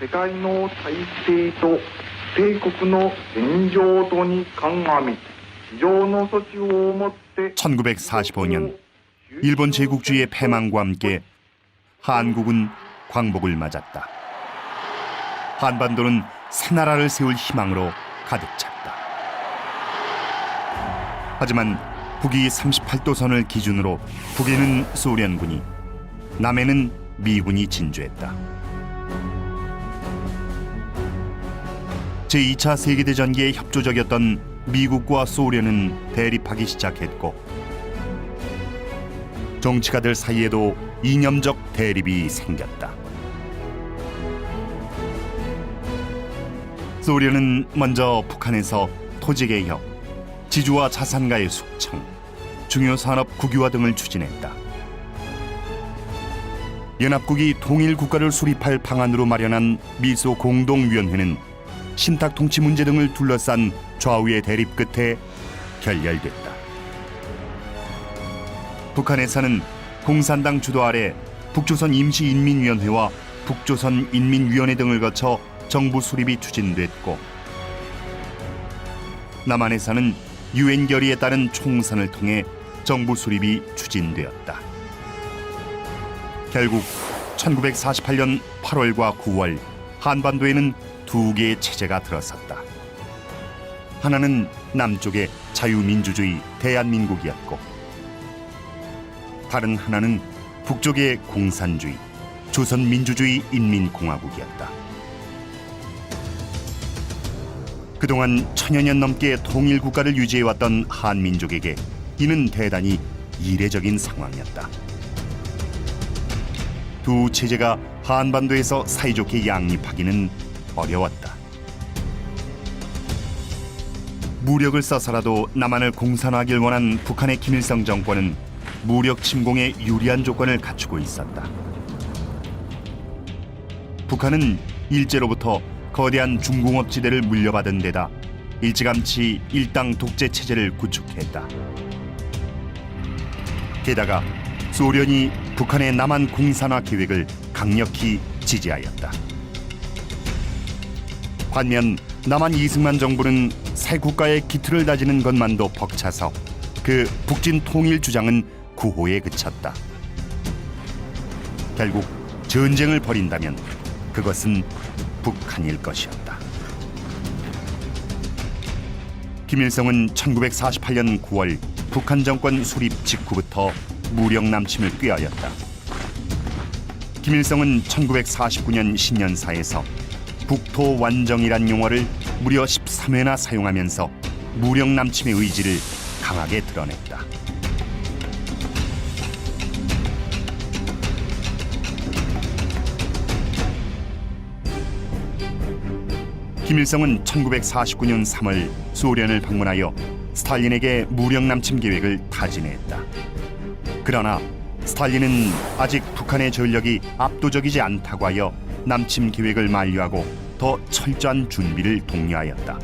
世界の体制と帝国の現状とに鑑み非常の措置をもって 1945년 일본 제국주의의 패망과 함께 한국은 광복을 맞았다. 한반도는 새 나라를 세울 희망으로 가득 찼다. 하지만 북위 38도선을 기준으로 북에는 소련군이, 남에는 미군이 진주했다. 제2차 세계대전기에 협조적이었던 미국과 소련은 대립하기 시작했고 정치가들 사이에도 이념적 대립이 생겼다. 소련은 먼저 북한에서 토지개혁, 지주와 자산가의 숙청, 중요 산업 국유화 등을 추진했다. 연합국이 통일국가를 수립할 방안으로 마련한 미소 공동위원회는 신탁 통치 문제 등을 둘러싼 좌우의 대립 끝에 결렬됐다. 북한에서는 공산당 주도 아래 북조선 임시인민위원회와 북조선 인민위원회 등을 거쳐 정부 수립이 추진됐고, 남한에서는 유엔 결의에 따른 총선을 통해 정부 수립이 추진되었다. 결국 1948년 8월과 9월 한반도에는 두 개의 체제가 들어섰다. 하나는 남쪽의 자유민주주의 대한민국이었고, 다른 하나는 북쪽의 공산주의 조선민주주의 인민공화국이었다. 그동안 천여 년 넘게 통일국가를 유지해왔던 한민족에게 이는 대단히 이례적인 상황이었다. 두 체제가 한반도에서 사이좋게 양립하기는 어려웠다. 무력을 써서라도 남한을 공산화하길 원한 북한의 김일성 정권은 무력 침공에 유리한 조건을 갖추고 있었다. 북한은 일제로부터 거대한 중공업지대를 물려받은 데다 일찌감치 일당 독재 체제를 구축했다. 게다가 소련이 북한의 남한 공산화 계획을 강력히 지지하였다. 반면 남한 이승만 정부는 새 국가의 기틀을 다지는 것만도 벅차서 그 북진 통일 주장은 구호에 그쳤다. 결국 전쟁을 벌인다면 그것은 북한일 것이었다. 김일성은 1948년 9월 북한 정권 수립 직후부터 무력 남침을 꾀하였다. 김일성은 1949년 신년사에서 북토 완정이란 용어를 무려 13회나 사용하면서 무력 남침의 의지를 강하게 드러냈다. 김일성은 1949년 3월 소련을 방문하여 스탈린에게 무력 남침 계획을 타진했다. 그러나 스탈린은 아직 북한의 전력이 압도적이지 않다고 하여 남침 계획을 만류하고 더 철저한 준비를 독려하였다.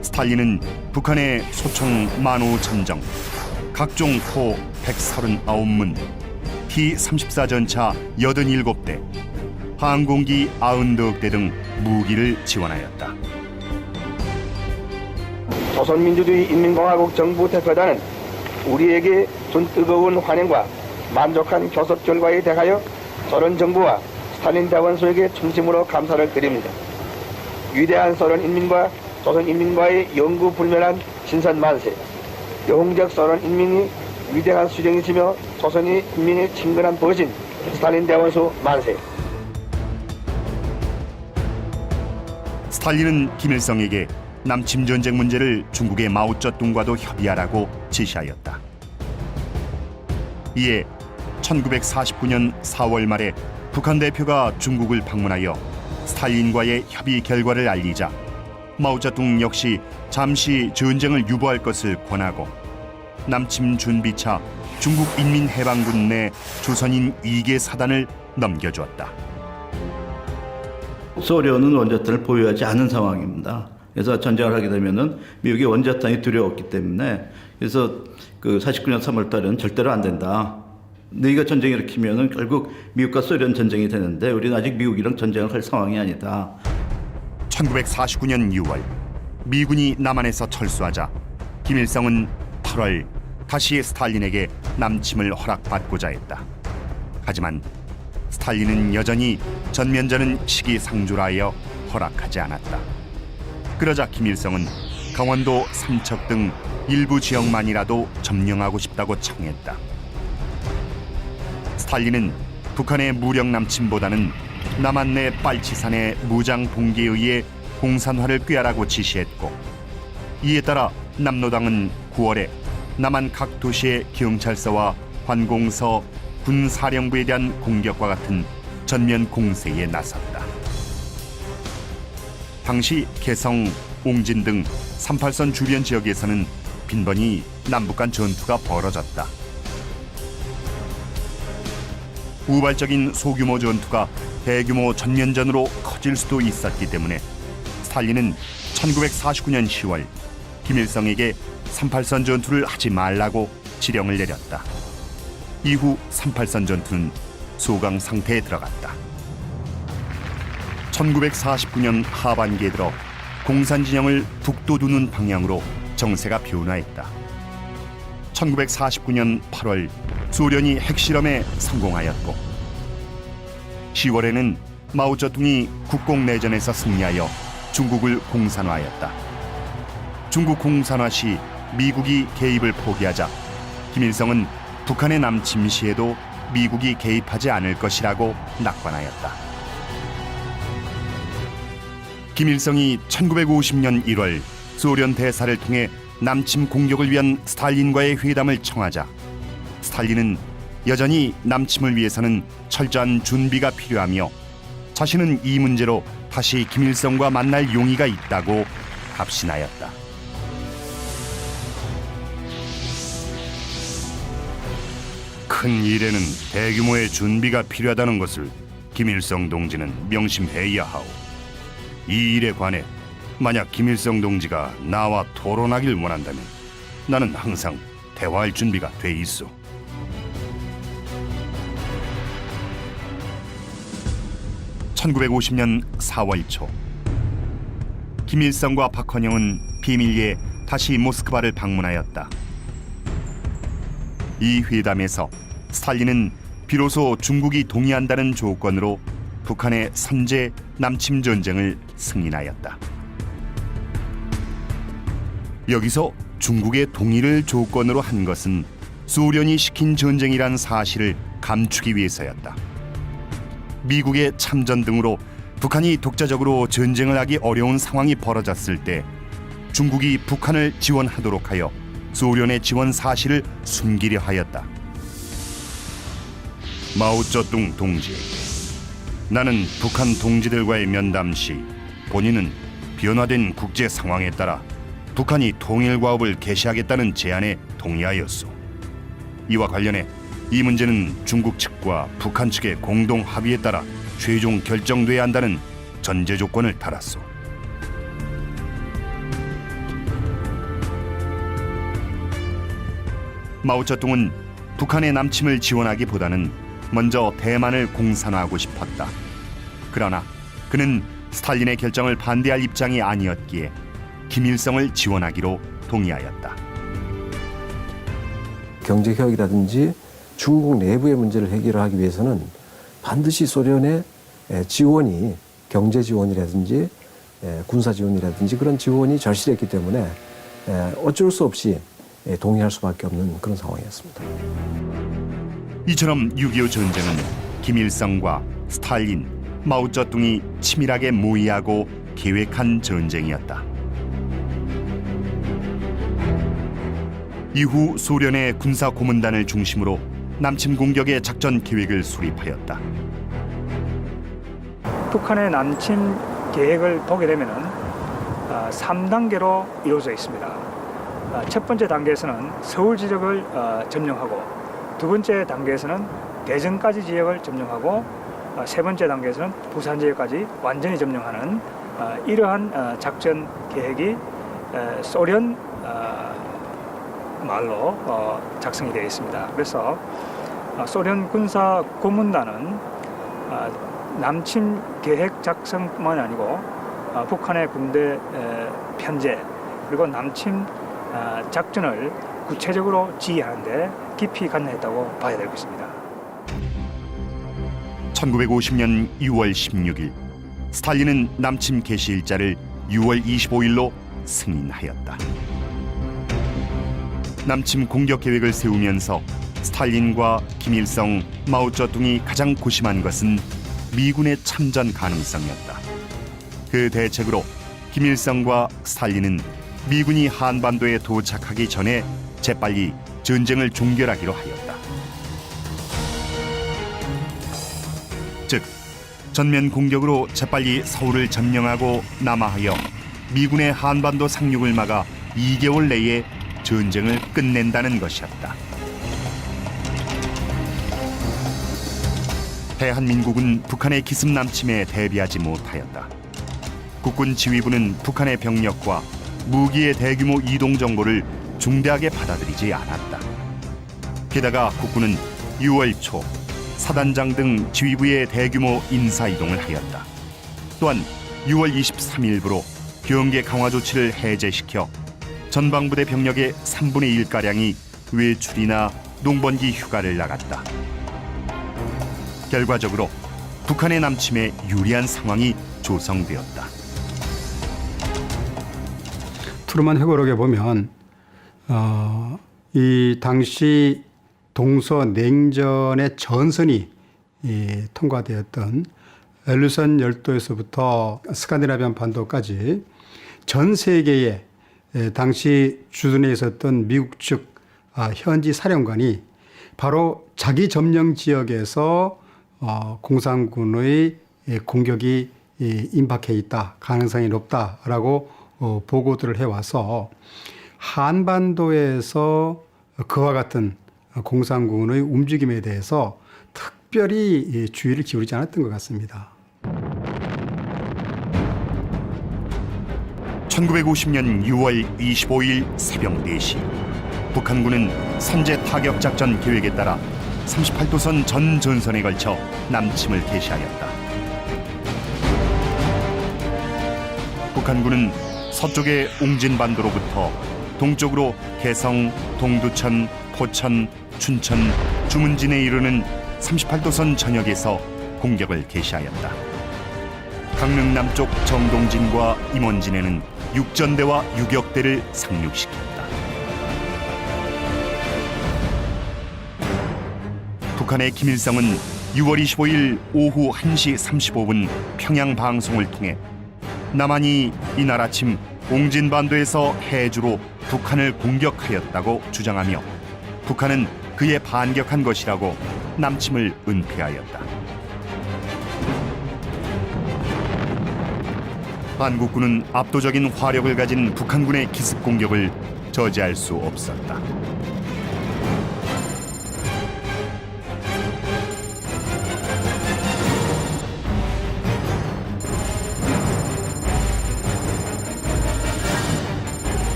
스탈린은 북한의 소총 15,000정, 각종 포 139문, T-34 전차 87대, 항공기 90대 등 무기를 지원하였다. 조선민주주의 인민공화국 정부 대표단은 우리에게 준 뜨거운 환영과 만족한 교섭 결과에 대하여 소련 정부와 스탈린 대원수에게 충심으로 감사를 드립니다. 위대한 소련 인민과 조선 인민과의 영구불멸한 신선 만세, 영웅적 소련 인민이 위대한 수령이시며 조선이 인민의 친근한 버신 스탈린 대원수 만세. 스탈린은 김일성에게 남침 전쟁 문제를 중국의 마오쩌둥과도 협의하라고 지시하였다. 이에 1949년 4월 말에 북한 대표가 중국을 방문하여 스탈린과의 협의 결과를 알리자 마오쩌둥 역시 잠시 전쟁을 유보할 것을 권하고 남침 준비차 중국인민해방군 내 조선인 2개 사단을 넘겨주었다. 소련은 원자탄을 보유하지 않은 상황입니다. 그래서 전쟁을 하게 되면은 미국의 원자탄이 두려웠기 때문에 그래서 그 49년 3월 달에는 절대로 안 된다. 너희가 전쟁 일으키면은 결국 미국과 소련 전쟁이 되는데 우리는 아직 미국이랑 전쟁을 할 상황이 아니다. 1949년 6월 미군이 남한에서 철수하자 김일성은 8월 다시 스탈린에게 남침을 허락받고자 했다. 하지만 스탈린은 여전히 전면전은 시기상조라 하여 허락하지 않았다. 그러자 김일성은 강원도 삼척 등 일부 지역만이라도 점령하고 싶다고 청했다. 스탈린은 북한의 무력 남침보다는 남한 내 빨치산의 무장 봉기에 의해 공산화를 꾀하라고 지시했고, 이에 따라 남로당은 9월에 남한 각 도시의 경찰서와 관공서, 군사령부에 대한 공격과 같은 전면 공세에 나섰다. 당시 개성, 옹진 등 38선 주변 지역에서는 빈번히 남북 간 전투가 벌어졌다. 우발적인 소규모 전투가 대규모 전면전으로 커질 수도 있었기 때문에 스탈린은 1949년 10월 김일성에게 38선 전투를 하지 말라고 지령을 내렸다. 이후 38선 전투는 소강 상태에 들어갔다. 1949년 하반기에 들어 공산 진영을 북돋우는 방향으로 정세가 변화했다. 1949년 8월 소련이 핵실험에 성공하였고, 10월에는 마오쩌둥이 국공내전에서 승리하여 중국을 공산화하였다. 중국 공산화 시 미국이 개입을 포기하자 김일성은 북한의 남침 시에도 미국이 개입하지 않을 것이라고 낙관하였다. 김일성이 1950년 1월 소련 대사를 통해 남침 공격을 위한 스탈린과의 회담을 청하자 스탈린은 여전히 남침을 위해서는 철저한 준비가 필요하며 자신은 이 문제로 다시 김일성과 만날 용의가 있다고 답신하였다. 큰 일에는 대규모의 준비가 필요하다는 것을 김일성 동지는 명심해야 하오. 이 일에 관해 만약 김일성 동지가 나와 토론하길 원한다면 나는 항상 대화할 준비가 돼 있어. (1950년 4월 초) 김일성과 박헌영은 비밀리에 다시 모스크바를 방문하였다. 이 회담에서 스탈린은 비로소 중국이 동의한다는 조건으로 북한의 선제 남침 전쟁을 승인하였다. 여기서 중국의 동의를 조건으로 한 것은 소련이 시킨 전쟁이란 사실을 감추기 위해서였다. 미국의 참전 등으로 북한이 독자적으로 전쟁을 하기 어려운 상황이 벌어졌을 때 중국이 북한을 지원하도록 하여 소련의 지원 사실을 숨기려 하였다. 마오쩌둥 동지, 나는 북한 동지들과의 면담 시 본인은 변화된 국제 상황에 따라 북한이 통일 과업을 개시하겠다는 제안에 동의하였소. 이와 관련해 이 문제는 중국 측과 북한 측의 공동 합의에 따라 최종 결정돼야 한다는 전제 조건을 달았소. 마오쩌둥은 북한의 남침을 지원하기보다는 먼저 대만을 공산화하고 싶었다. 그러나 그는 스탈린의 결정을 반대할 입장이 아니었기에 김일성을 지원하기로 동의하였다. 경제개혁이라든지 중국 내부의 문제를 해결하기 위해서는 반드시 소련의 지원이, 경제 지원이라든지 군사 지원이라든지 그런 지원이 절실했기 때문에 어쩔 수 없이 동의할 수밖에 없는 그런 상황이었습니다. 이처럼 6.25 전쟁은 김일성과 스탈린, 마오쩌둥이 치밀하게 모의하고 계획한 전쟁이었다. 이후 소련의 군사 고문단을 중심으로 남침 공격의 작전 계획을 수립하였다. 북한의 남침 계획을 보게 되면은 3단계로 이루어져 있습니다. 첫 번째 단계에서는 서울 지역을 점령하고, 두 번째 단계에서는 대전까지 지역을 점령하고, 세 번째 단계에서는 부산 지역까지 완전히 점령하는 이러한 작전 계획이 소련 말로 작성이 되어 있습니다. 그래서 소련 군사 고문단은 남침 계획 작성뿐만 아니고 북한의 군대 편제 그리고 남침 작전을 구체적으로 지휘하는 데 깊이 관여했다고 봐야 되겠습니다. 1950년 6월 16일 스탈린은 남침 개시 일자를 6월 25일로 승인하였다. 남침 공격 계획을 세우면서 스탈린과 김일성, 마오쩌둥이 가장 고심한 것은 미군의 참전 가능성이었다. 그 대책으로 김일성과 스탈린은 미군이 한반도에 도착하기 전에 재빨리 전쟁을 종결하기로 하였다. 즉, 전면 공격으로 재빨리 서울을 점령하고 남하하여 미군의 한반도 상륙을 막아 2개월 내에 전쟁을 끝낸다는 것이었다. 대한민국은 북한의 기습 남침에 대비하지 못하였다. 국군 지휘부는 북한의 병력과 무기의 대규모 이동 정보를 중대하게 받아들이지 않았다. 게다가 국군은 6월 초 사단장 등 지휘부의 대규모 인사 이동을 하였다. 또한 6월 23일부로 경계 강화 조치를 해제시켜 전방부대 병력의 3분의 1가량이 외출이나 농번기 휴가를 나갔다. 결과적으로 북한의 남침에 유리한 상황이 조성되었다. 트루먼 회고록에 보면 이 당시 동서냉전의 전선이 통과되었던 엘루선 열도에서부터 스칸디나비안 반도까지 전 세계에 당시 주둔해 있었던 미국 측 현지 사령관이 바로 자기 점령 지역에서 공산군의 공격이 임박해 있다, 가능성이 높다라고 보고들을 해와서 한반도에서 그와 같은 공산군의 움직임에 대해서 특별히 주의를 기울이지 않았던 것 같습니다. 1950년 6월 25일 새벽 4시 북한군은 선제 타격 작전 계획에 따라 38도선 전 전선에 걸쳐 남침을 개시하였다. 북한군은 서쪽의 옹진반도로부터 동쪽으로 개성, 동두천, 포천, 춘천, 주문진에 이르는 38도선 전역에서 공격을 개시하였다. 강릉 남쪽 정동진과 임원진에는 육전대와 유격대를 상륙시켰다. 북한의 김일성은 6월 25일 오후 1시 35분 평양 방송을 통해 남한이 이날 아침 옹진반도에서 해주로 북한을 공격하였다고 주장하며 북한은 그에 반격한 것이라고 남침을 은폐하였다. 한국군은 압도적인 화력을 가진 북한군의 기습 공격을 저지할 수 없었다.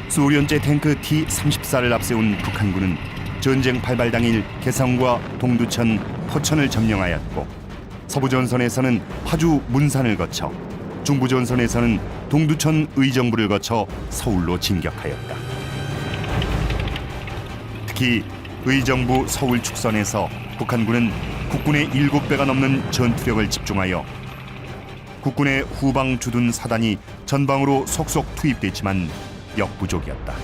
소련제 탱크 T-34를 앞세운 북한군은 전쟁 발발 당일 개성과 동두천, 포천을 점령하였고 서부전선에서는 파주, 문산을 거쳐 중부전선에서는 동두천, 의정부를 거쳐 서울로 진격하였다. 특히 의정부, 서울 축선에서 북한군은 국군의 7배가 넘는 전투력을 집중하여 국군의 후방 주둔 사단이 전방으로 속속 투입됐지만 역부족이었다.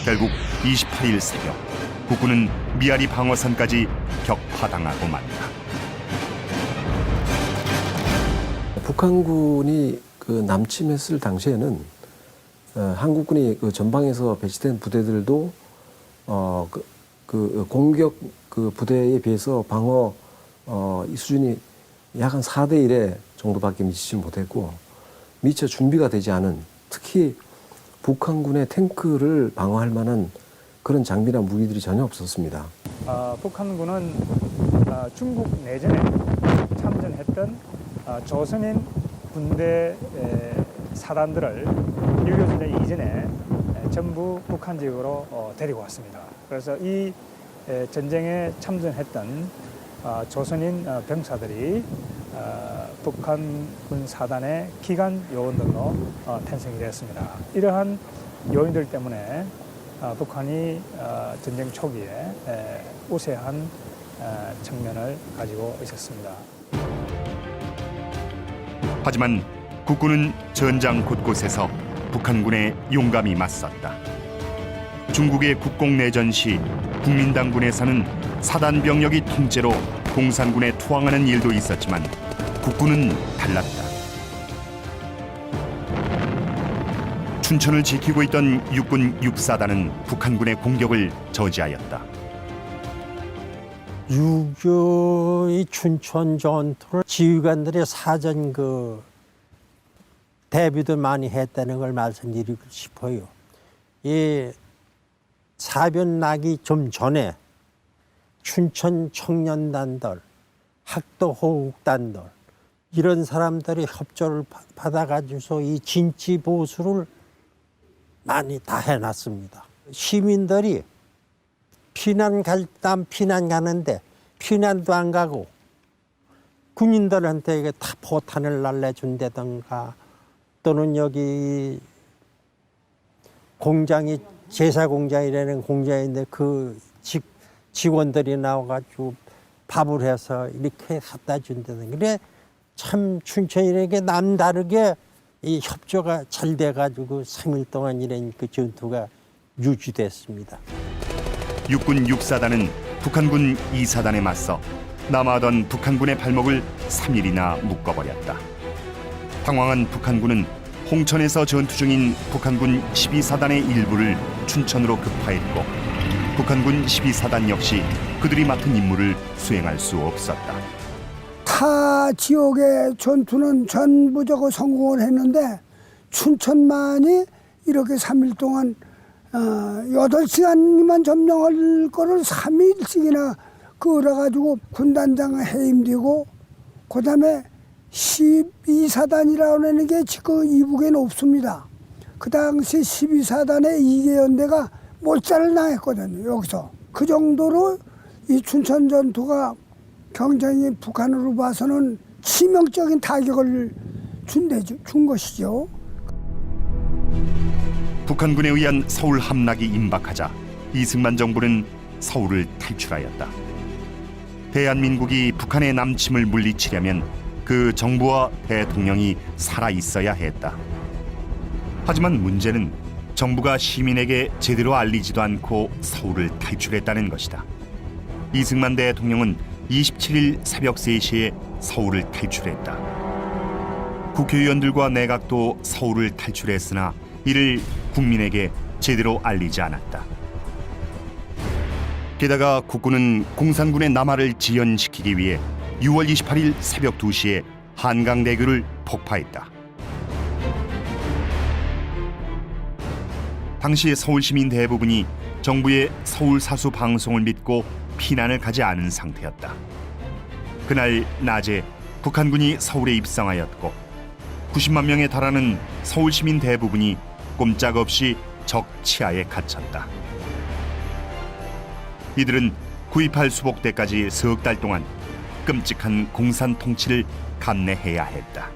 결국 28일 새벽 국군은 미아리 방어선까지 격파당하고 말다. 북한군이 그 남침했을 당시에는 한국군이 그 전방에서 배치된 부대들도 공격 그 부대에 비해서 방어 이 수준이 약 한 4대 1에 정도밖에 미치지 못했고 미처 준비가 되지 않은, 특히 북한군의 탱크를 방어할 만한 그런 장비나 무기들이 전혀 없었습니다. 북한군은 중국 내전에 참전했던 조선인 군대 사단들을 6.25 전쟁 이전에 전부 북한 지역으로 데리고 왔습니다. 그래서 이 전쟁에 참전했던 조선인 병사들이 북한군 사단의 기관 요원들로 탄생이 되었습니다. 이러한 요인들 때문에 북한이 전쟁 초기에 우세한 측면을 가지고 있었습니다. 하지만 국군은 전장 곳곳에서 북한군에 용감히 맞섰다. 중국의 국공내전 시 국민당군에서는 사단 병력이 통째로 공산군에 투항하는 일도 있었지만 국군은 달랐다. 춘천을 지키고 있던 육군 6사단은 북한군의 공격을 저지하였다. 6.25의 춘천 전투를 지휘관들의 사전 대비도 많이 했다는 걸 말씀드리고 싶어요. 이 사변 나기 좀 전에 춘천 청년단들, 학도호국단들 이런 사람들이 협조를 받아가지고 이 진지 보수를 많이 다 해놨습니다. 시민들이 피난 가는데 피난도 안 가고 군인들한테 이게 다 포탄을 날려준다든가 또는 여기 공장이 제사공장이라는 공장인데 그 직원들이 나와가지고 밥을 해서 이렇게 갖다 준다든가 그래 참 춘천이라게 남다르게 이 협조가 잘 돼가지고 3일 동안 이런 그 전투가 유지됐습니다. 육군 6사단은 북한군 2사단에 맞서 남아하던 북한군의 발목을 3일이나 묶어버렸다. 당황한 북한군은 홍천에서 전투 중인 북한군 12사단의 일부를 춘천으로 급파했고 북한군 12사단 역시 그들이 맡은 임무를 수행할 수 없었다. 타 지역의 전투는 전부적으로 성공을 했는데 춘천만이 이렇게 3일 동안 8시간이면 점령할 거를 3일씩이나 끌어가지고 군단장을 해임되고 그다음에 12사단이라고 하는 게 그 이북에는 없습니다. 그 당시 12사단의 2개 연대가 몰살을 당했거든요. 여기서. 그 정도로 이 춘천 전투가 굉장히 북한으로 봐서는 치명적인 타격을 준 것이죠. 북한군에 의한 서울 함락이 임박하자 이승만 정부는 서울을 탈출하였다. 대한민국이 북한의 남침을 물리치려면 그 정부와 대통령이 살아있어야 했다. 하지만 문제는 정부가 시민에게 제대로 알리지도 않고 서울을 탈출했다는 것이다. 이승만 대통령은 27일 새벽 3시에 서울을 탈출했다. 국회의원들과 내각도 서울을 탈출했으나 이를 국민에게 제대로 알리지 않았다. 게다가 국군은 공산군의 남하를 지연시키기 위해 6월 28일 새벽 2시에 한강대교를 폭파했다. 당시 서울 시민 대부분이 정부의 서울 사수 방송을 믿고 피난을 가지 않은 상태였다. 그날 낮에 북한군이 서울에 입성하였고 90만 명에 달하는 서울 시민 대부분이 꼼짝없이 적 치하에 갇혔다. 이들은 구입할 수복대까지 석 달 동안 끔찍한 공산 통치를 감내해야 했다.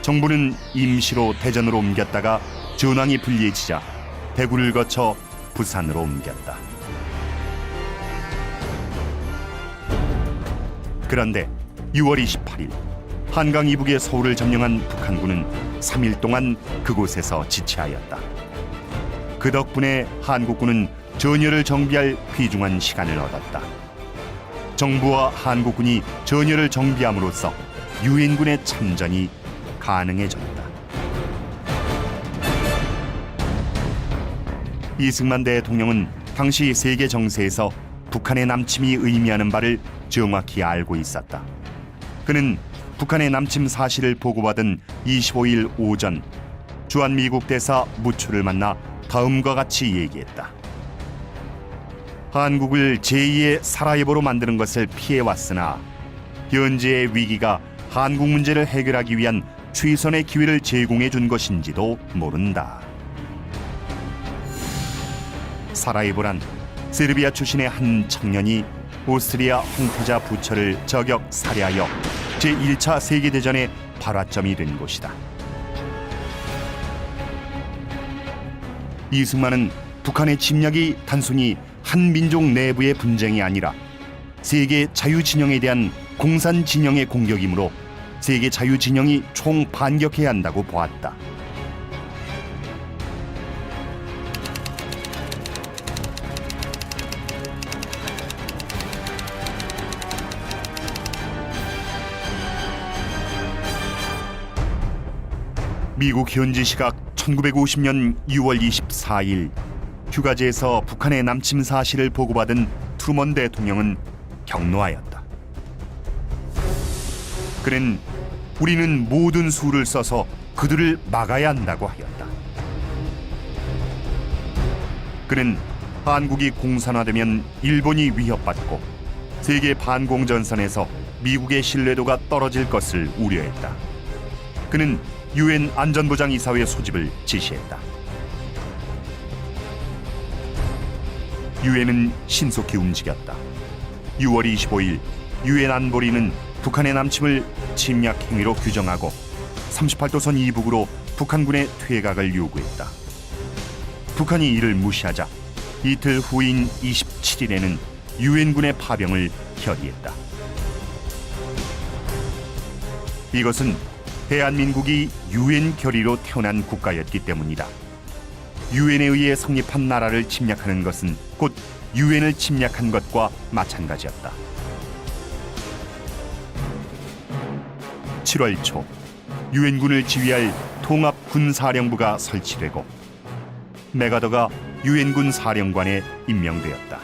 정부는 임시로 대전으로 옮겼다가 전황이 불리해지자 대구를 거쳐 부산으로 옮겼다. 그런데 6월 28일 한강 이북의 서울을 점령한 북한군은 3일 동안 그곳에서 지체하였다. 그 덕분에 한국군은 전열을 정비할 귀중한 시간을 얻었다. 정부와 한국군이 전열을 정비함으로써 유엔군의 참전이 가능해졌다. 이승만 대통령은 당시 세계 정세에서 북한의 남침이 의미하는 바를 정확히 알고 있었다. 그는 북한의 남침 사실을 보고받은 25일 오전 주한미국 대사 무추를 만나 다음과 같이 얘기했다. 한국을 제2의 사라예보로 만드는 것을 피해왔으나 현재의 위기가 한국 문제를 해결하기 위한 최선의 기회를 제공해 준 것인지도 모른다. 사라이보란 세르비아 출신의 한 청년이 오스트리아 황태자 부처를 저격 살해하여 제1차 세계대전의 발화점이 된 곳이다. 이승만은 북한의 침략이 단순히 한 민족 내부의 분쟁이 아니라 세계 자유진영에 대한 공산 진영의 공격이므로 세계 자유진영이 총 반격해야 한다고 보았다. 미국 현지 시각 1950년 6월 24일 휴가지에서 북한의 남침 사실을 보고받은 트루먼 대통령은 격노하였다. 그는 우리는 모든 수를 써서 그들을 막아야 한다고 하였다. 그는 한국이 공산화되면 일본이 위협받고 세계 반공전선에서 미국의 신뢰도가 떨어질 것을 우려했다. 그는 유엔 안전보장이사회 소집을 지시했다. 유엔은 신속히 움직였다. 6월 25일 유엔 안보리는 북한의 남침을 침략 행위로 규정하고 38도선 이북으로 북한군의 퇴각을 요구했다. 북한이 이를 무시하자 이틀 후인 27일에는 유엔군의 파병을 결의했다. 이것은 대한민국이 유엔 결의로 태어난 국가였기 때문이다. 유엔에 의해 성립한 나라를 침략하는 것은 곧 유엔을 침략한 것과 마찬가지였다. 7월 초 유엔군을 지휘할 통합군사령부가 설치되고 메가더가 유엔군 사령관에 임명되었다.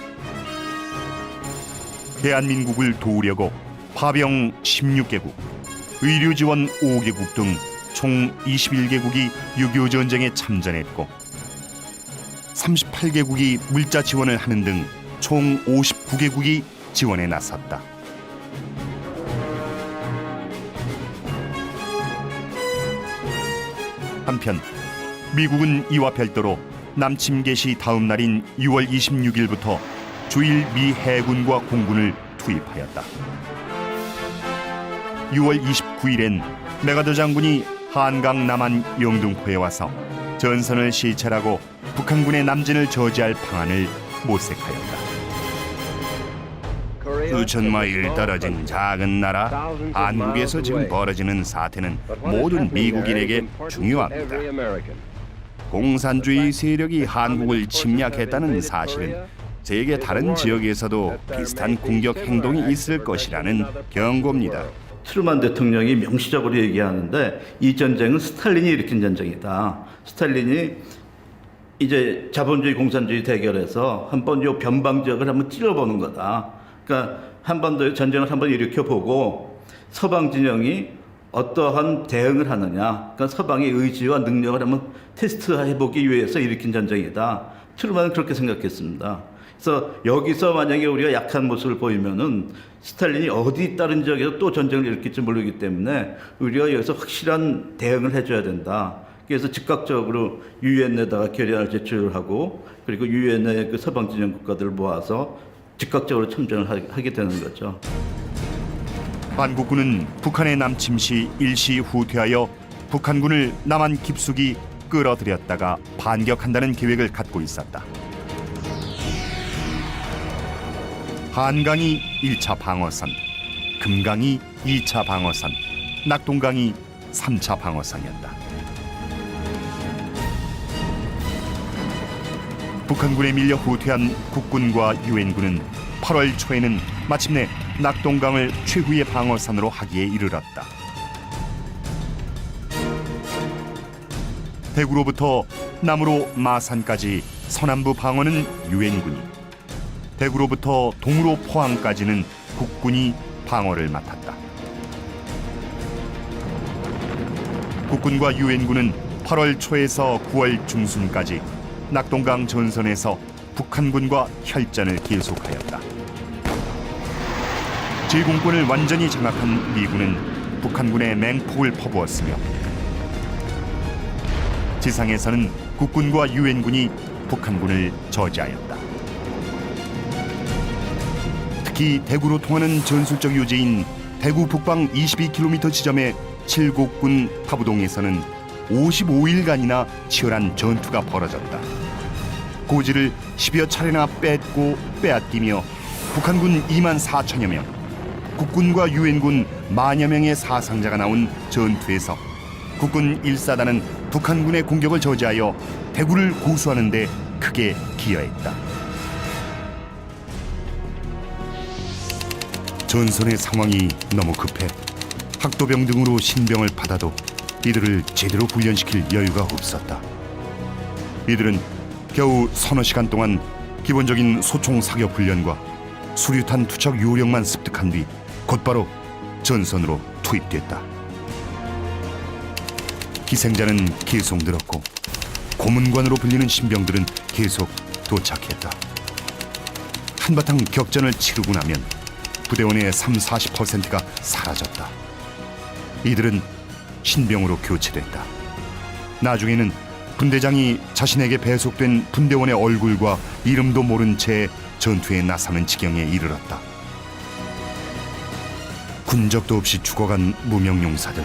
대한민국을 도우려고 파병 16개국, 의료지원 5개국 등 총 21개국이 6.25 전쟁에 참전했고 38개국이 물자 지원을 하는 등 총 59개국이 지원에 나섰다. 한편 미국은 이와 별도로 남침 개시 다음 날인 6월 26일부터 주일 미 해군과 공군을 투입하였다. 6월 29일엔 메가더 장군이 한강 남한 영등포에 와서 전선을 시찰하고 북한군의 남진을 저지할 방안을 모색하였다. 수천 마일 떨어진 작은 나라 한국에서 지금 벌어지는 사태는 모든 미국인에게 중요합니다. 공산주의 세력이 한국을 침략했다는 사실은 세계 다른 지역에서도 비슷한 공격 행동이 있을 것이라는 경고입니다. 트루먼 대통령이 명시적으로 얘기하는데 이 전쟁은 스탈린이 일으킨 전쟁이다. 스탈린이 이제 자본주의 공산주의 대결에서 한번 요 변방 지역을 한번 찔러보는 거다. 그러니까 한 번 더 전쟁을 한번 일으켜보고 서방 진영이 어떠한 대응을 하느냐, 그러니까 서방의 의지와 능력을 한번 테스트해보기 위해서 일으킨 전쟁이다. 트루먼은 그렇게 생각했습니다. 그래서 여기서 만약에 우리가 약한 모습을 보이면은 스탈린이 어디 다른 지역에서 또 전쟁을 일으킬지 모르기 때문에 우리가 여기서 확실한 대응을 해줘야 된다. 그래서 즉각적으로 유엔에다가 결의안을 제출하고 그리고 유엔의 그 서방 진영 국가들을 모아서 즉각적으로 참전을 하게 되는 거죠. 한국군은 북한의 남침 시 일시 후퇴하여 북한군을 남한 깊숙이 끌어들였다가 반격한다는 계획을 갖고 있었다. 한강이 1차 방어선, 금강이 2차 방어선, 낙동강이 3차 방어선이었다. 북한군에 밀려 후퇴한 국군과 유엔군은 8월 초에는 마침내 낙동강을 최후의 방어선으로 하기에 이르렀다. 대구로부터 남으로 마산까지 서남부 방어는 유엔군이, 대구로부터 동으로 포항까지는 국군이 방어를 맡았다. 국군과 유엔군은 8월 초에서 9월 중순까지 낙동강 전선에서 북한군과 혈전을 계속하였다. 제공권을 완전히 장악한 미군은 북한군에 맹폭을 퍼부었으며 지상에서는 국군과 유엔군이 북한군을 저지하였다. 특히 대구로 통하는 전술적 요지인 대구 북방 22km 지점의 칠곡군 타부동에서는 55일간이나 치열한 전투가 벌어졌다. 고지를 10여 차례나 뺏고 빼앗기며 북한군 2만 4천여 명, 국군과 유엔군 만여 명의 사상자가 나온 전투에서 국군 1사단은 북한군의 공격을 저지하여 대구를 고수하는 데 크게 기여했다. 전선의 상황이 너무 급해 학도병 등으로 신병을 받아도 이들을 제대로 훈련시킬 여유가 없었다. 이들은 겨우 서너 시간 동안 기본적인 소총 사격 훈련과 수류탄 투척 요령만 습득한 뒤 곧바로 전선으로 투입됐다. 희생자는 계속 늘었고 고문관으로 불리는 신병들은 계속 도착했다. 한바탕 격전을 치르고 나면 부대원의 30-40%가 사라졌다. 이들은 신병으로 교체됐다. 나중에는 분대장이 자신에게 배속된 분대원의 얼굴과 이름도 모른 채 전투에 나서는 지경에 이르렀다. 군적도 없이 죽어간 무명 용사들.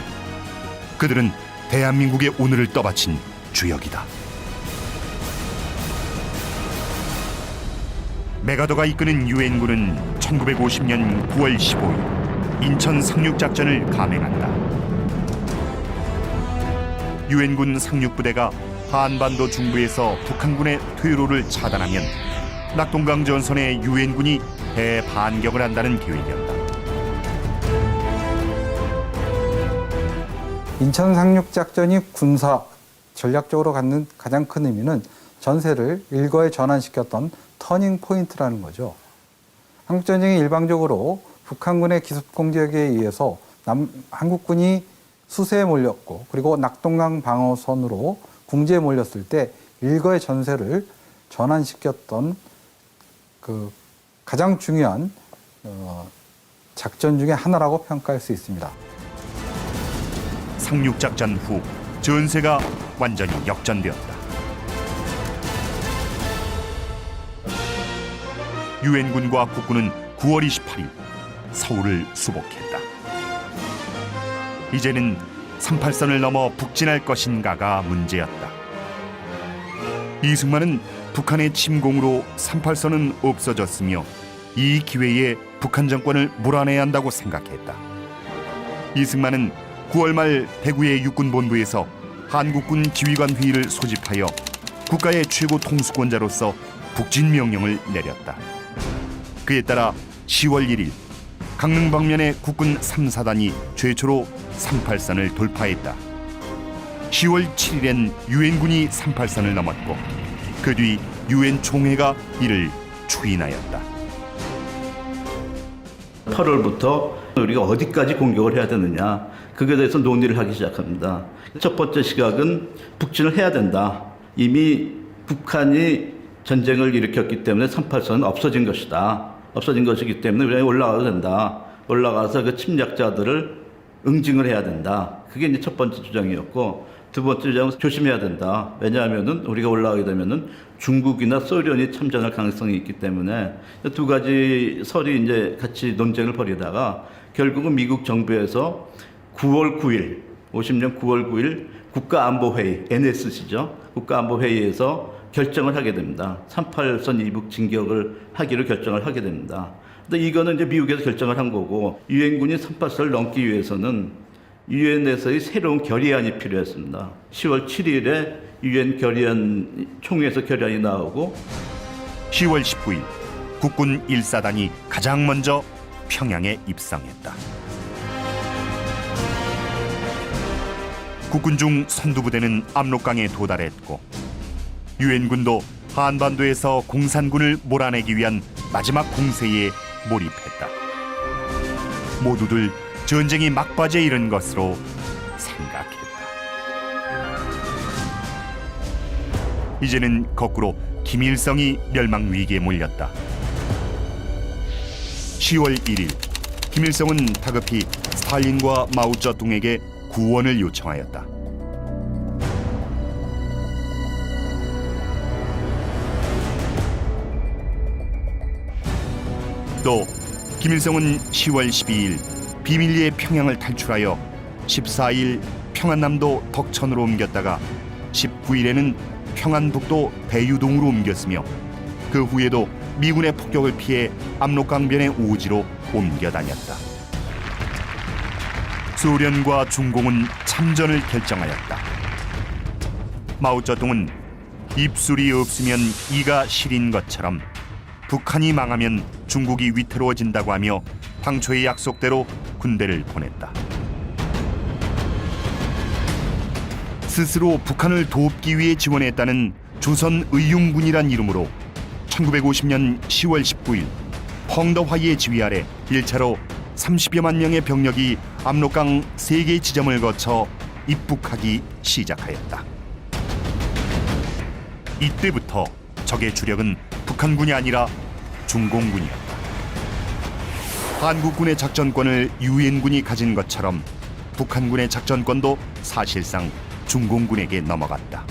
그들은 대한민국의 오늘을 떠받친 주역이다. 메가더가 이끄는 유엔군은 1950년 9월 15일 인천 상륙작전을 감행한다. 유엔군 상륙부대가 한반도 중부에서 북한군의 퇴로를 차단하면 낙동강 전선에 유엔군이 대반격을 한다는 계획이었다. 인천 상륙작전이 군사 전략적으로 갖는 가장 큰 의미는 전세를 일거에 전환시켰던 터닝 포인트라는 거죠. 한국전쟁이 일방적으로 북한군의 기습 공격에 의해서 한국군이 수세에 몰렸고 그리고 낙동강 방어선으로 궁지에 몰렸을 때 일거의 전세를 전환시켰던 그 가장 중요한 작전 중에 하나라고 평가할 수 있습니다. 상륙작전 후 전세가 완전히 역전되었다. 유엔군과 국군은 9월 28일 서울을 수복했다. 이제는 38선을 넘어 북진할 것인가가 문제였다. 이승만은 북한의 침공으로 38선은 없어졌으며 이 기회에 북한 정권을 몰아내야 한다고 생각했다. 이승만은 9월 말 대구의 육군본부에서 한국군 지휘관 회의를 소집하여 국가의 최고 통수권자로서 북진 명령을 내렸다. 그에 따라 10월 1일 강릉 방면의 국군 3사단이 최초로 38선을 돌파했다. 10월 7일엔 유엔군이 38선을 넘었고 그 뒤 유엔 총회가 이를 추인하였다. 8월부터 우리가 어디까지 공격을 해야 되느냐, 그거에 대해서 논의를 하기 시작합니다. 첫 번째 시각은 북진을 해야 된다. 이미 북한이 전쟁을 일으켰기 때문에 38선은 없어진 것이다. 없어진 것이기 때문에 우리가 올라가도 된다. 올라가서 그 침략자들을 응징을 해야 된다. 그게 이제 첫 번째 주장이었고, 두 번째 주장은 조심해야 된다. 왜냐하면은 우리가 올라가게 되면은 중국이나 소련이 참전할 가능성이 있기 때문에 두 가지 설이 이제 같이 논쟁을 벌이다가 결국은 미국 정부에서 9월 9일, 50년 9월 9일 국가안보회의, NSC죠. 국가안보회의에서 결정을 하게 됩니다. 38선 이북 진격을 하기로 결정을 하게 됩니다. 근데 이거는 이제 미국에서 결정을 한 거고, 유엔군이 38선을 넘기 위해서는 유엔에서의 새로운 결의안이 필요했습니다. 10월 7일에 유엔 결의안 총회에서 결의안이 나오고 10월 19일 국군 1사단이 가장 먼저 평양에 입성했다. 국군 중 선두부대는 압록강에 도달했고 유엔군도 한반도에서 공산군을 몰아내기 위한 마지막 공세에 몰입했다. 모두들 전쟁이 막바지에 이른 것으로 생각했다. 이제는 거꾸로 김일성이 멸망 위기에 몰렸다. 10월 1일 김일성은 다급히 스탈린과 마오쩌둥에게 구원을 요청하였다. 또 김일성은 10월 12일 비밀리에 평양을 탈출하여 14일 평안남도 덕천으로 옮겼다가 19일에는 평안북도 대유동으로 옮겼으며 그 후에도 미군의 폭격을 피해 압록강변의 오지로 옮겨 다녔다. 소련과 중공은 참전을 결정하였다. 마오쩌둥은 입술이 없으면 이가 시린 것처럼 북한이 망하면 중국이 위태로워진다고 하며 당초의 약속대로 군대를 보냈다. 스스로 북한을 돕기 위해 지원했다는 조선의용군이란 이름으로 1950년 10월 19일 펑더화이의 지휘 아래 1차로 30여만 명의 병력이 압록강 3개 지점을 거쳐 입북하기 시작하였다. 이때부터 적의 주력은 북한군이 아니라 중공군이었다. 한국군의 작전권을 유엔군이 가진 것처럼 북한군의 작전권도 사실상 중공군에게 넘어갔다.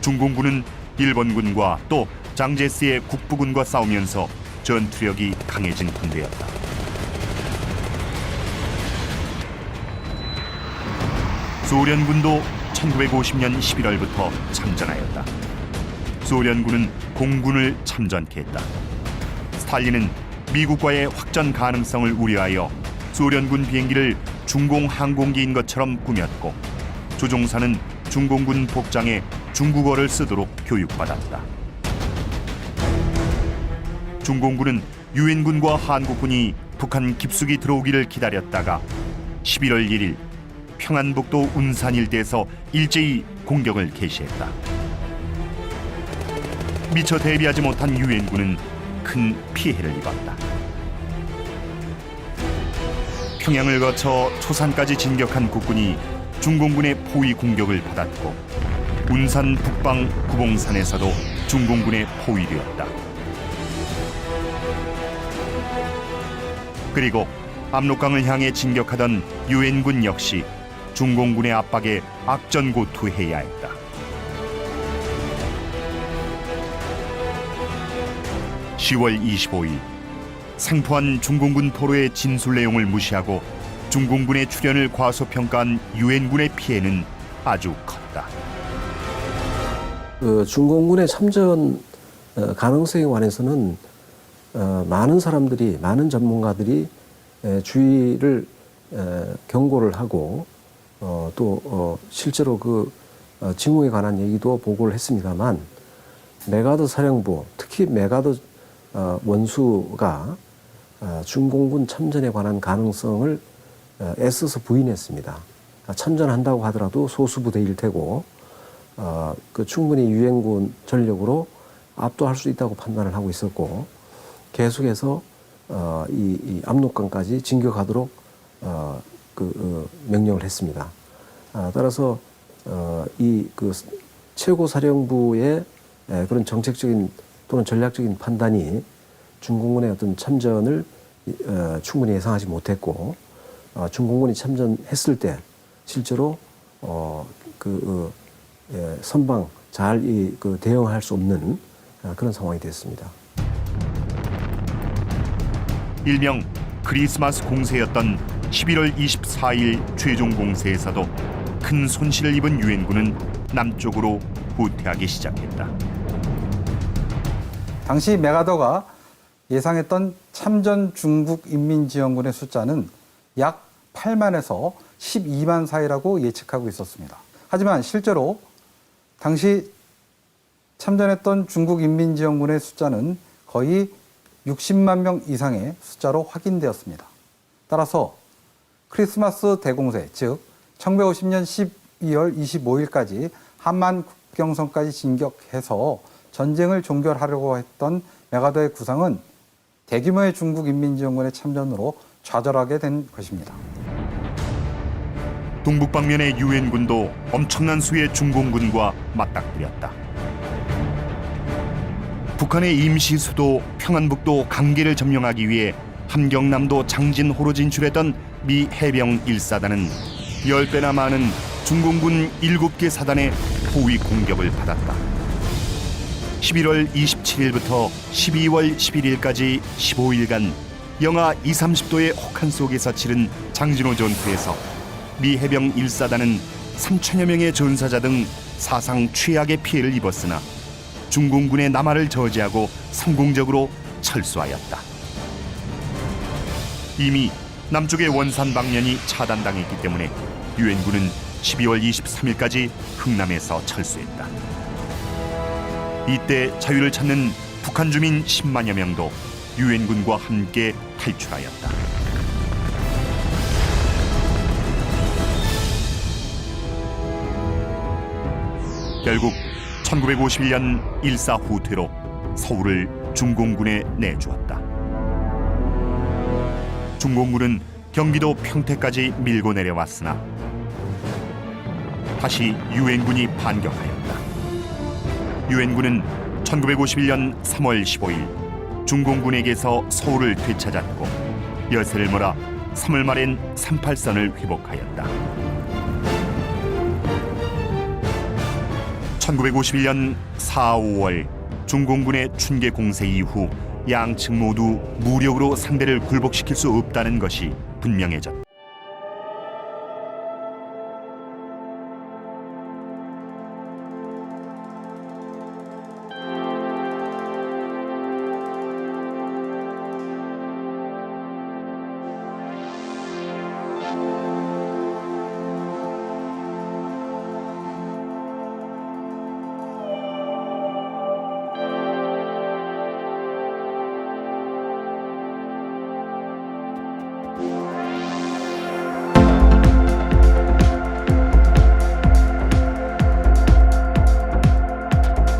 중공군은 일본군과 또 장제스의 국부군과 싸우면서 전투력이 강해진 군대였다. 소련군도 1950년 11월부터 참전하였다. 소련군은 공군을 참전케 했다. 스탈린은 미국과의 확전 가능성을 우려하여 소련군 비행기를 중공 항공기인 것처럼 꾸몄고 조종사는 중공군 복장에 중국어를 쓰도록 교육받았다. 중공군은 유엔군과 한국군이 북한 깊숙이 들어오기를 기다렸다가 11월 1일 평안북도 운산 일대에서 일제히 공격을 개시했다. 미처 대비하지 못한 유엔군은 큰 피해를 입었다. 평양을 거쳐 초산까지 진격한 국군이 중공군의 포위 공격을 받았고 운산 북방 구봉산에서도 중공군의 포위되었다. 그리고 압록강을 향해 진격하던 유엔군 역시 중공군의 압박에 악전고투해야 했다. (10월 25일) 생포한 중공군 포로의 진술 내용을 무시하고 중공군의 출현을 과소평가한 유엔군의 피해는 아주 컸다. 중공군의 참전 가능성에 관해서는 많은 사람들이, 많은 전문가들이 주의를 경고를 하고 또 실제로 그 징후에 관한 얘기도 보고를 했습니다만 메가더 사령부, 특히 메가더 원수가 중공군 참전에 관한 가능성을 애써서 부인했습니다. 참전한다고 하더라도 소수 부대일 테고 그 충분히 유엔군 전력으로 압도할 수 있다고 판단을 하고 있었고 계속해서 이 압록강까지 진격하도록 명령을 했습니다. 따라서 이 그 최고 사령부의 그런 정책적인 또는 전략적인 판단이 중공군의 어떤 참전을 충분히 예상하지 못했고 중공군이 참전했을 때 실제로 선방 잘 대응할 수 없는 그런 상황이 됐습니다. 일명 크리스마스 공세였던 11월 24일 최종 공세에서도 큰 손실을 입은 유엔군은 남쪽으로 후퇴하기 시작했다. 당시 메가더가 예상했던 참전 중국 인민지원군의 숫자는 약 8만에서 12만 사이라고 예측하고 있었습니다. 하지만 실제로 당시 참전했던 중국 인민지원군의 숫자는 거의 60만 명 이상의 숫자로 확인되었습니다. 따라서 크리스마스 대공세, 즉 1950년 12월 25일까지 한만 국경선까지 진격해서 전쟁을 종결하려고 했던 메가더의 구상은 대규모의 중국 인민지원군의 참전으로 좌절하게 된 것입니다. 동북방면의 유엔군도 엄청난 수의 중공군과 맞닥뜨렸다. 북한의 임시 수도 평안북도 강계를 점령하기 위해 함경남도 장진호로 진출했던 미 해병 1사단은 10배나 많은 중공군 7개 사단의 포위 공격을 받았다. 11월 27일부터 12월 11일까지 15일간 영하 20-30도의 혹한 속에서 치른 장진호 전투에서 미 해병 1사단은 3천여 명의 전사자 등 사상 최악의 피해를 입었으나 중공군의 남하를 저지하고 성공적으로 철수하였다. 이미 남쪽의 원산 방면이 차단당했기 때문에 유엔군은 12월 23일까지 흥남에서 철수했다. 이때 자유를 찾는 북한 주민 10만여 명도 유엔군과 함께 탈출하였다. 결국 1951년 일사후퇴로 서울을 중공군에 내주었다. 중공군은 경기도 평택까지 밀고 내려왔으나 다시 유엔군이 반격하였다. 유엔군은 1951년 3월 15일 중공군에게서 서울을 되찾았고 열세를 몰아 3월 말엔 38선을 회복하였다. 1951년 4, 5월 중공군의 춘계 공세 이후 양측 모두 무력으로 상대를 굴복시킬 수 없다는 것이 분명해졌다.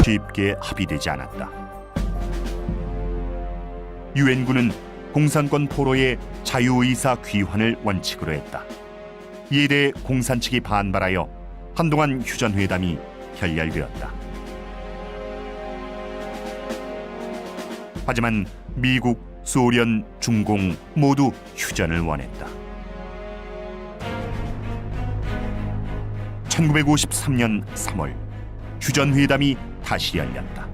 쉽게 합의되지 않았다. 유엔군은 공산권 포로의 자유의사 귀환을 원칙으로 했다. 이에 대해 공산 측이 반발하여 한동안 휴전회담이 결렬되었다. 하지만 미국, 소련, 중공 모두 휴전을 원했다. 1953년 3월 휴전회담이 다시 열렸다.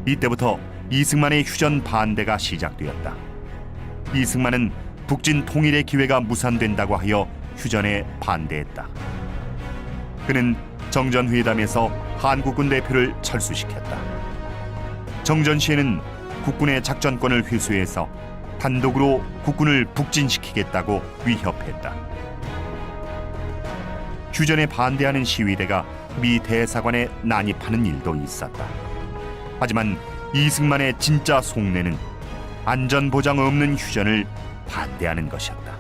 이때부터 이승만의 휴전 반대가 시작되었다. 이승만은 북진 통일의 기회가 무산된다고 하여 휴전에 반대했다. 그는 정전회담에서 한국군 대표를 철수시켰다. 정전 시에는 국군의 작전권을 회수해서 단독으로 국군을 북진시키겠다고 위협했다. 휴전에 반대하는 시위대가 미 대사관에 난입하는 일도 있었다. 하지만 이승만의 진짜 속내는 안전보장 없는 휴전을 반대하는 것이었다.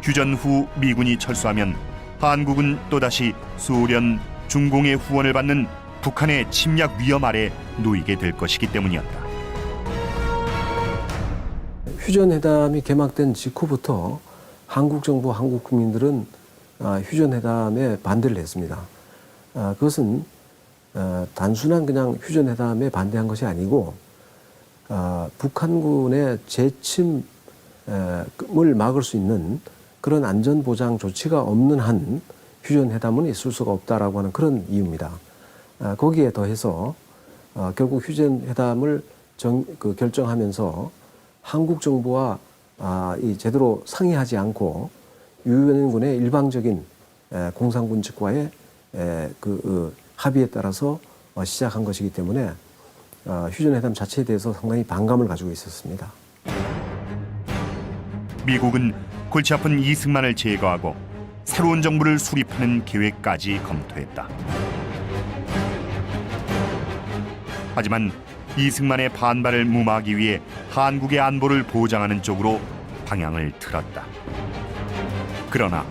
휴전 후 미군이 철수하면 한국은 또다시 소련, 중공의 후원을 받는 북한의 침략 위험 아래 놓이게 될 것이기 때문이었다. 휴전회담이 개막된 직후부터 한국 정부, 한국 국민들은 휴전회담에 반대를 했습니다. 그것은 단순한 그냥 휴전회담에 반대한 것이 아니고 북한군의 재침을 막을 수 있는 그런 안전보장 조치가 없는 한 휴전회담은 있을 수가 없다라고 하는 그런 이유입니다. 거기에 더해서 결국 휴전회담을 결정하면서 한국 정부와 제대로 상의하지 않고 유엔군의 일방적인 공산군 측과의 합의에 따라서 시작한 것이기 때문에 휴전회담 자체에 대해서 상당히 반감을 가지고 있었습니다. 미국은 골치 아픈 이승만을 제거하고 새로운 정부를 수립하는 계획까지 검토했다. 하지만 이승만의 반발을 무마하기 위해 한국의 안보를 보장하는 쪽으로 방향을 틀었다. 그러나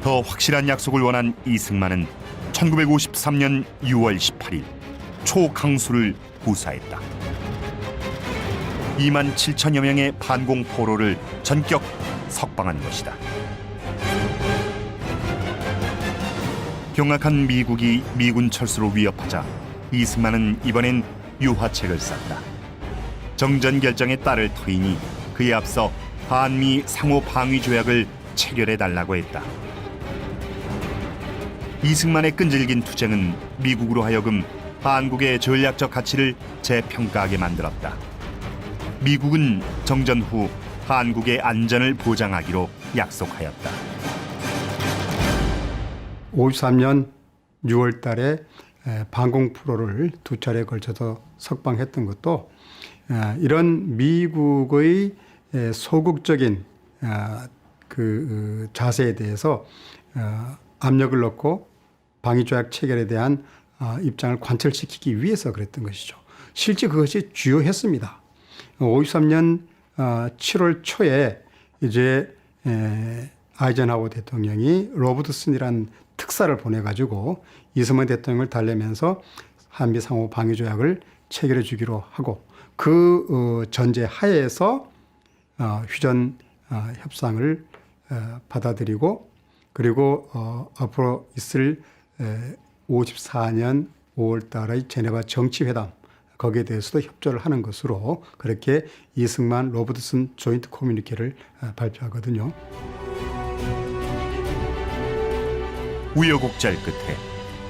더 확실한 약속을 원한 이승만은 1953년 6월 18일 초강수를 구사했다. 2만 7천여 명의 반공 포로를 전격 석방한 것이다. 경악한 미국이 미군 철수로 위협하자 이승만은 이번엔 유화책을 썼다. 정전 결정에 따를 터이니 그에 앞서 한미 상호 방위 조약을 체결해 달라고 했다. 이승만의 끈질긴 투쟁은 미국으로 하여금 한국의 전략적 가치를 재평가하게 만들었다. 미국은 정전 후 한국의 안전을 보장하기로 약속하였다. 53년 6월 달에 방공 프로를 2차례에 걸쳐서 석방했던 것도 이런 미국의 소극적인 그 자세에 대해서 압력을 넣고 방위조약 체결에 대한 입장을 관철시키기 위해서 그랬던 것이죠. 실제 그것이 주요했습니다. 53년 7월 초에 이제 아이젠하워 대통령이 로버트슨이라는 특사를 보내가지고 이승만 대통령을 달래면서 한미 상호 방위조약을 체결해 주기로 하고 그 전제 하에서 휴전 협상을 받아들이고 그리고 앞으로 있을 54년 5월 달의 제네바 정치회담 거기에 대해서도 협조를 하는 것으로 그렇게 이승만 로버트슨 조인트 커뮤니케를 발표하거든요. 우여곡절 끝에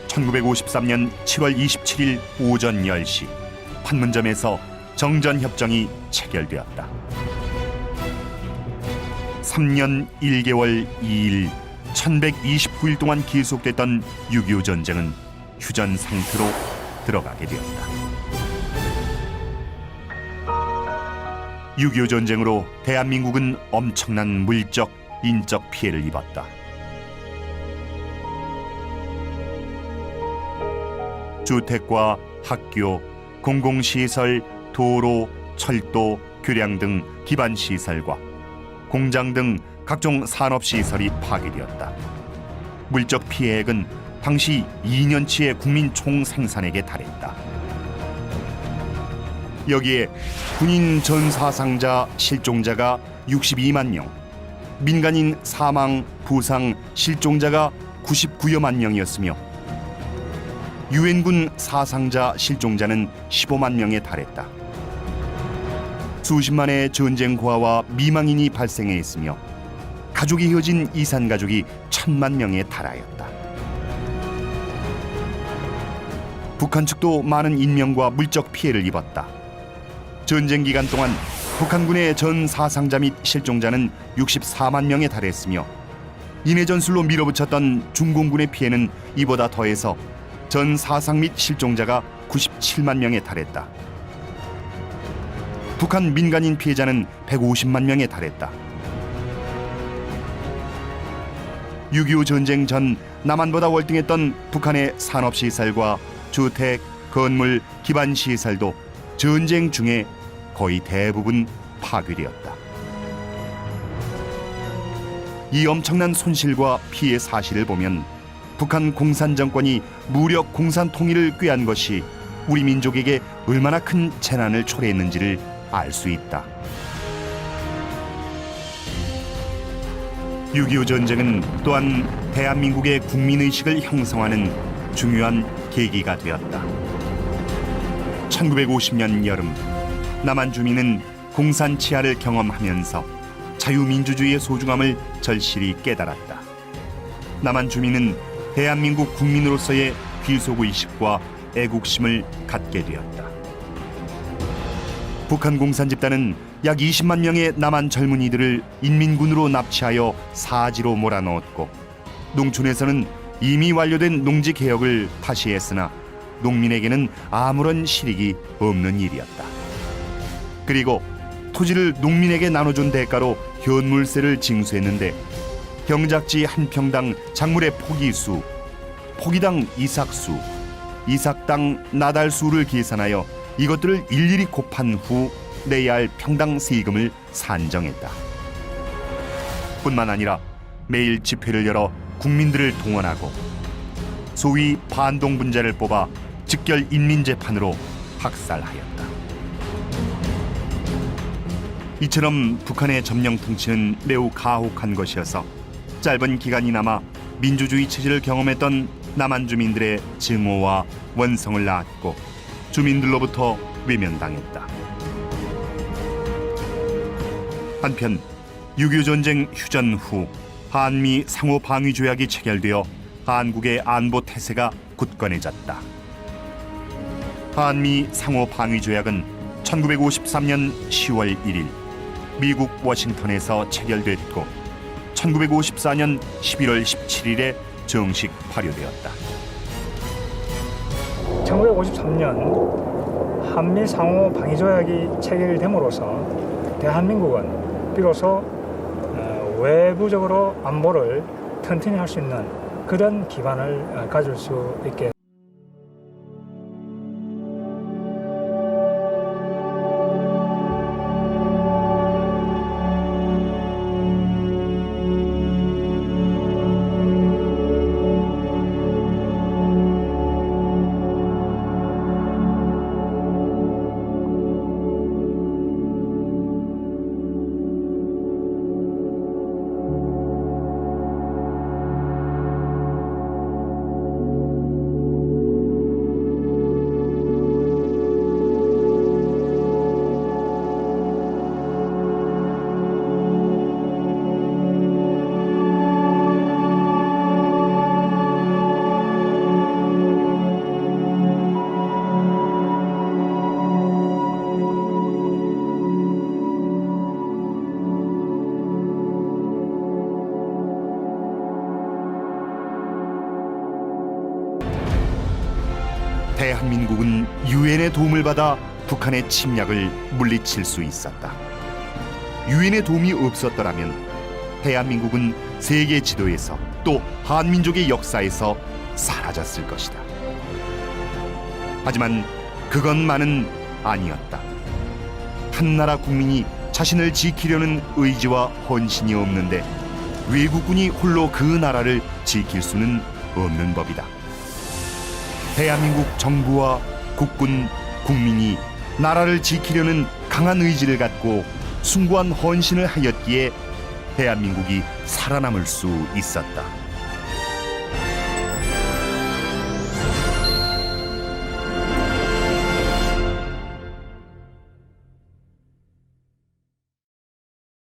1953년 7월 27일 오전 10시 판문점에서 정전협정이 체결되었다. 3년 1개월 2일 1129일 동안 계속됐던 6.25 전쟁은 휴전 상태로 들어가게 되었다. 6.25 전쟁으로 대한민국은 엄청난 물적, 인적 피해를 입었다. 주택과 학교, 공공시설, 도로, 철도, 교량 등 기반시설과 공장 등 각종 산업시설이 파괴되었다. 물적 피해액은 당시 2년치의 국민 총생산액에 달했다. 여기에 군인 전사상자 실종자가 62만 명, 민간인 사망, 부상, 실종자가 99여만 명이었으며 유엔군 사상자 실종자는 15만 명에 달했다. 수십만의 전쟁 고아와 미망인이 발생해 있으며 가족이 이어진 이산 가족이 1,000만 명에 달하였다. 북한 측도 많은 인명과 물적 피해를 입었다. 전쟁 기간 동안 북한군의 전 사상자 및 실종자는 64만 명에 달했으며 인해 전술로 밀어붙였던 중공군의 피해는 이보다 더해서 전 사상 및 실종자가 97만 명에 달했다. 북한 민간인 피해자는 150만 명에 달했다. 6.25 전쟁 전 남한보다 월등했던 북한의 산업시설과 주택, 건물, 기반시설도 전쟁 중에 거의 대부분 파괴되었다. 이 엄청난 손실과 피해 사실을 보면 북한 공산 정권이 무력 공산 통일을 꾀한 것이 우리 민족에게 얼마나 큰 재난을 초래했는지를 알 수 있다. 6.25 전쟁은 또한 대한민국의 국민의식을 형성하는 중요한 계기가 되었다. 1950년 여름 남한 주민은 공산 치하를 경험하면서 자유민주주의의 소중함을 절실히 깨달았다. 남한 주민은 대한민국 국민으로서의 귀속의식과 애국심을 갖게 되었다. 북한 공산 집단은 약 20만 명의 남한 젊은이들을 인민군으로 납치하여 사지로 몰아넣었고 농촌에서는 이미 완료된 농지 개혁을 다시 했으나 농민에게는 아무런 실익이 없는 일이었다. 그리고 토지를 농민에게 나눠준 대가로 현물세를 징수했는데 경작지 한 평당 작물의 포기수, 포기당 이삭수, 이삭당 나달수를 계산하여 이것들을 일일이 곱한 후 내야 할 평당 세금을 산정했다. 뿐만 아니라 매일 집회를 열어 국민들을 동원하고 소위 반동분자를 뽑아 즉결 인민재판으로 학살하였다. 이처럼 북한의 점령 통치는 매우 가혹한 것이어서 짧은 기간이나마 민주주의 체제를 경험했던 남한 주민들의 증오와 원성을 낳았고 주민들로부터 외면당했다. 한편 6.25 전쟁 휴전 후 한미 상호 방위 조약이 체결되어 한국의 안보 태세가 굳건해졌다. 한미 상호 방위 조약은 1953년 10월 1일 미국 워싱턴에서 체결됐고 1954년 11월 17일에 정식 발효되었다. 1953년 한미 상호 방위 조약이 체결됨으로써 대한민국은 비로소 외부적으로 안보를 튼튼히 할 수 있는 그런 기반을 가질 수 있게. 대한민국은 유엔의 도움을 받아 북한의 침략을 물리칠 수 있었다. 유엔의 도움이 없었더라면 대한민국은 세계 지도에서 또 한민족의 역사에서 사라졌을 것이다. 하지만 그것만은 아니었다. 한 나라 국민이 자신을 지키려는 의지와 헌신이 없는데 외국군이 홀로 그 나라를 지킬 수는 없는 법이다. 대한민국 정부와 국군, 국민이 나라를 지키려는 강한 의지를 갖고 숭고한 헌신을 하였기에 대한민국이 살아남을 수 있었다.